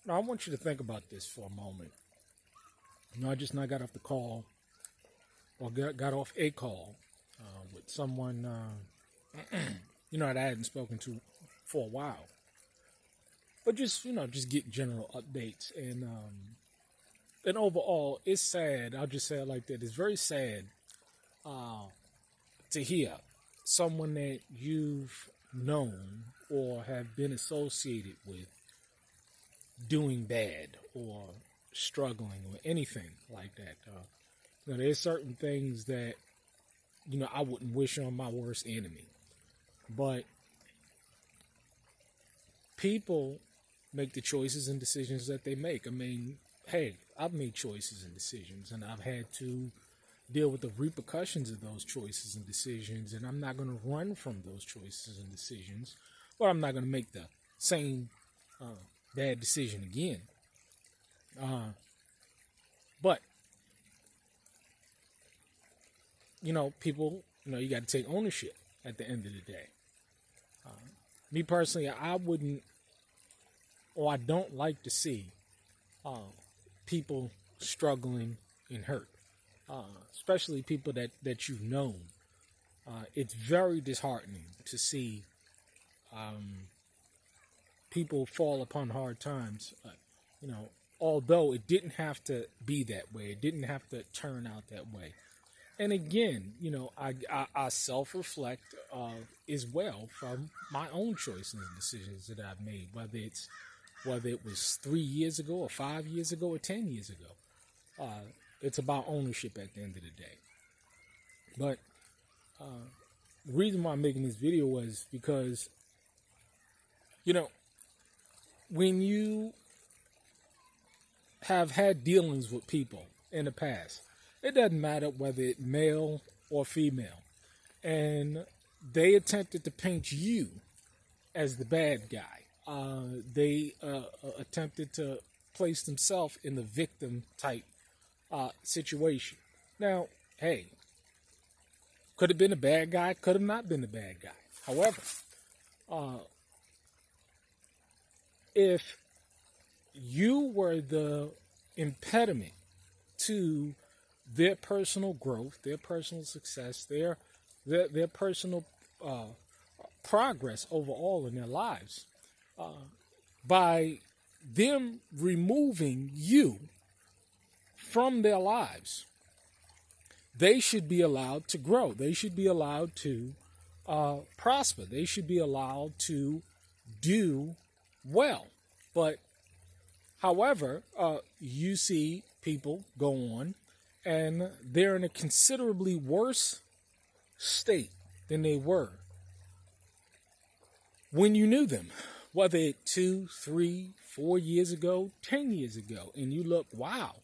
Now, I want you to think about this for a moment. I just now got off the call, or got off a call with someone, that I hadn't spoken to for a while. But just get general updates. And overall, it's sad. I'll just say it like that. It's very sad to hear someone that you've known or have been associated with doing bad or struggling or anything like that. There's certain things that, I wouldn't wish on my worst enemy. But people make the choices and decisions that they make. I mean, hey, I've made choices and decisions, and I've had to deal with the repercussions of those choices and decisions, and I'm not going to run from those choices and decisions, or I'm not going to make the same bad decision again. But people, you got to take ownership at the end of the day. Me personally, I wouldn't, or I don't like to see people struggling and hurt, especially people that you've known. It's very disheartening to see people fall upon hard times, although it didn't have to be that way. It didn't have to turn out that way. And again, I self-reflect as well from my own choices and decisions that I've made, whether it was 3 years ago or 5 years ago or 10 years ago. It's about ownership at the end of the day. But the reason why I'm making this video was because, when you have had dealings with people in the past, it doesn't matter whether it's male or female, and they attempted to paint you as the bad guy. They attempted to place themselves in the victim type situation. Now, hey, could have been a bad guy, could have not been a bad guy. However, if you were the impediment to their personal growth, their personal success, their personal progress overall in their lives, by them removing you from their lives, they should be allowed to grow. They should be allowed to prosper. They should be allowed to do well. But however, you see people go on and they're in a considerably worse state than they were when you knew them, whether it 2, 3, 4 years ago, 10 years ago, and you look, wow,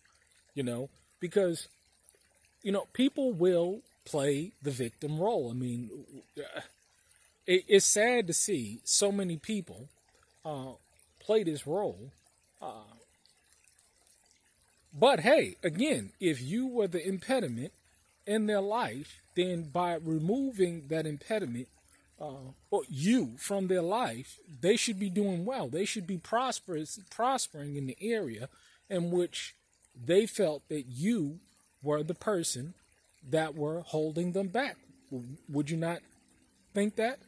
because, people will play the victim role. I mean, it's sad to see so many people play this role. But hey, again, if you were the impediment in their life, then by removing that impediment or you from their life, they should be doing well. They should be prospering in the area in which they felt that you were the person that were holding them back. Would you not think that?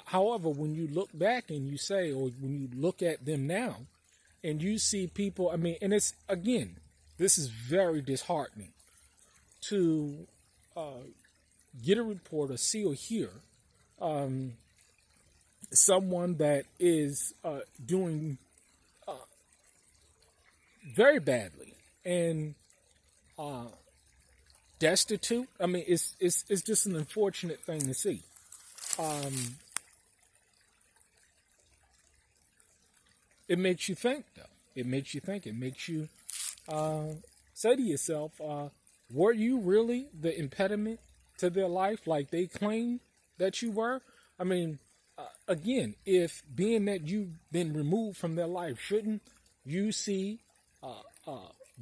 However, when you look back and you say, or when you look at them now and you see people, and it's, again, this is very disheartening to get a report or see or hear someone that is doing very badly and destitute. It's just an unfortunate thing to see. It makes you think, though. It makes you think. It makes you say to yourself, were you really the impediment to their life like they claim that you were? Again, if being that you've been removed from their life, shouldn't you see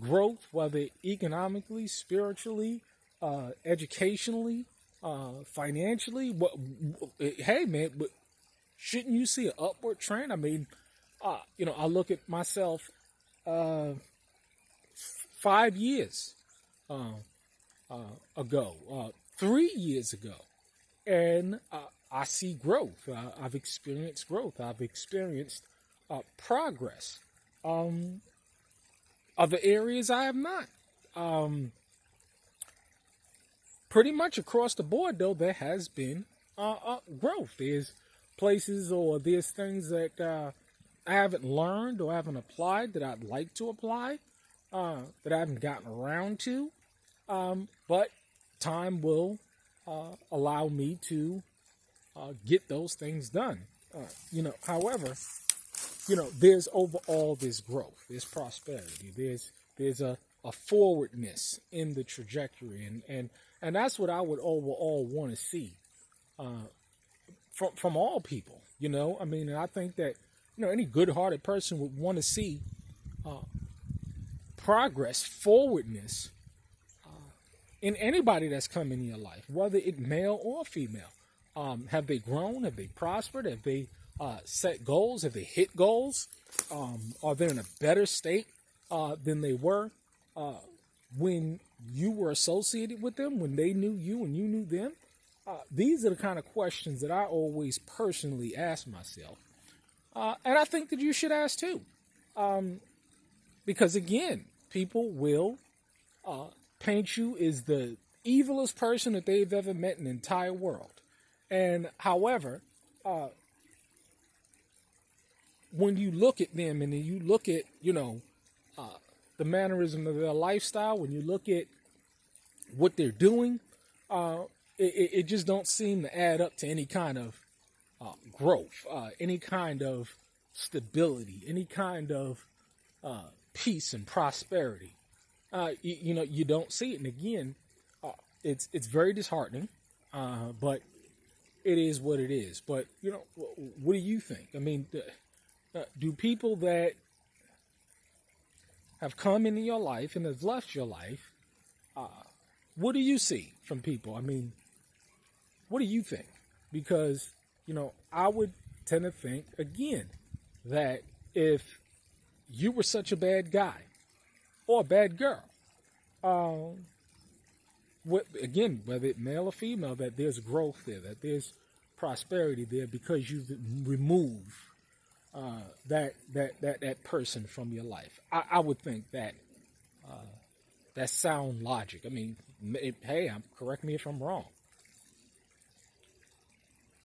growth, whether economically, spiritually, educationally, financially? Hey, man, but shouldn't you see an upward trend? I look at myself uh, 5 years uh, ago, 3 years ago, and I see growth. I've experienced growth. I've experienced progress. Other areas I have not. Pretty much across the board, though, there has been growth. There's places or there's things that I haven't learned or haven't applied that I'd like to apply, that I haven't gotten around to. But time will allow me to get those things done. However, there's overall this growth, there's prosperity, there's a forwardness in the trajectory, and that's what I would overall want to see from all people. And I think that any good-hearted person would want to see progress, forwardness in anybody that's come in your life, whether it male or female. Have they grown? Have they prospered? Have they set goals? Have they hit goals? Are they in a better state than they were when you were associated with them, when they knew you and you knew them? These are the kind of questions that I always personally ask myself. And I think that you should ask too. Because again, people will paint you as the evilest person that they've ever met in the entire world. And however, when you look at them and then you look at, the mannerism of their lifestyle, when you look at what they're doing, it just don't seem to add up to any kind of growth, any kind of stability, any kind of peace and prosperity. You don't see it. And again, it's very disheartening, but it is what it is. But, what do you think? I mean, do people that have come into your life and have left your life, what do you see from people? I mean, what do you think? Because, I would tend to think, again, that if you were such a bad guy or a bad girl, again, whether it's male or female, that there's growth there, that there's prosperity there because you've removed that person from your life. I would think that that's sound logic. I mean, hey, correct me if I'm wrong.